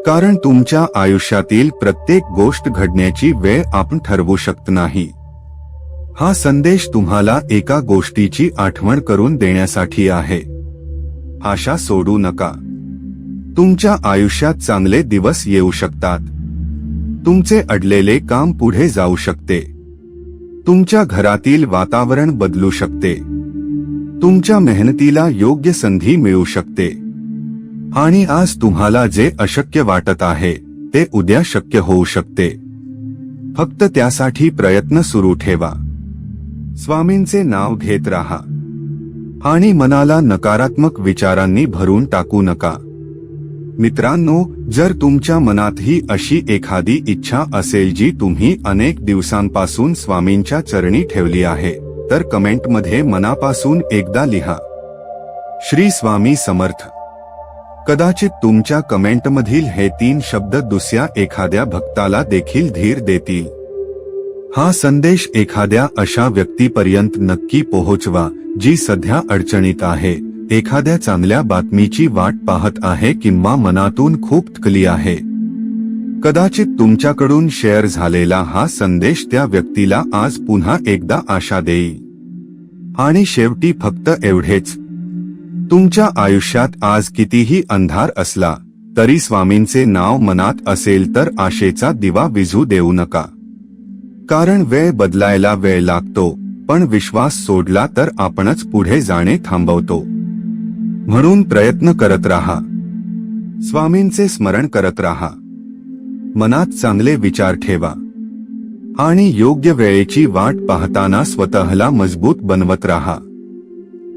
कारण तुमच्या आयुष्यातील प्रत्येक गोष्ट घडण्याची वेळ आपण ठरवू शकत नाही. हा संदेश तुम्हाला एका गोष्टीची आठवण करून देण्यासाठी आहे. आशा सोडू नका. तुमच्या आयुष्यात चांगले दिवस येऊ शकतात. तुमचे अडलेले काम पुढे जाऊ शकते. तुमच्या घरातील वातावरण बदलू शकते. तुमच्या मेहनतीला योग्य संधी मिळू शकते. आणि आज तुम्हाला जे अशक्य वाटत आहे ते उद्या शक्य होऊ शकते. फक्त त्यासाठी प्रयत्न सुरू ठेवा. स्वामींचे नाव घेत राहा आणि मनाला नकारात्मक विचारांनी भरून टाकू नका. मित्रांनो, जर तुमच्या मनातही अशी एखादी इच्छा असेल जी तुम्ही अनेक दिवसांपासून स्वामींच्या चरणी ठेवली आहे तर कमेंटमध्ये मनापासून एकदा लिहा, श्री स्वामी समर्थ. कदाचित तुमच्या कमेंटमधील हे 3 शब्द दुसऱ्या एखाद्या भक्ताला देखील धीर देतील. हा संदेश एखाद्या अशा व्यक्तीपर्यंत नक्की पोहोचवा जी सध्या अडचणीत आहे, एखाद्या चांगल्या बातमीची वाट पाहत आहे किंवा मनातून खूप थकली आहे. कदाचित तुमच्याकडून शेअर झालेला हा संदेश त्या व्यक्तीला आज पुन्हा एकदा आशा देईल. आणि शेवटी फक्त एवढेच, तुमच्या आयुष्यात आज कितीही अंधार असला तरी स्वामींचे नाव मनात असेल तर आशेचा दिवा विझू देऊ नका. कारण वेळ बदलायला वेळ लागतो, पण विश्वास सोडला तर आपणच पुढे जाणे थांबवतो. म्हणून प्रयत्न करत राहा. स्वामींचे स्मरण करत राहा. मनात चांगले विचार ठेवा आणि योग्य वेळेची वाट पाहताना स्वतःला मजबूत बनवत राहा.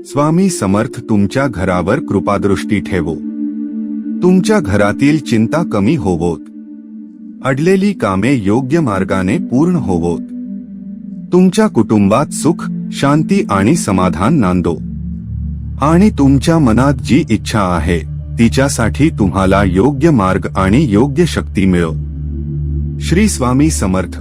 स्वामी समर्थ तुमच्या घरावर कृपादृष्टी ठेवो. तुमच्या घरातील चिंता कमी होवोत. अडलेली कामे योग्य मार्गाने पूर्ण होवोत. तुमच्या कुटुंबात सुख, शांती आणि समाधान नांदो. आणि तुमच्या मनात जी इच्छा आहे तिच्यासाठी तुम्हाला योग्य मार्ग आणि योग्य शक्ती मिळो. श्री स्वामी समर्थ.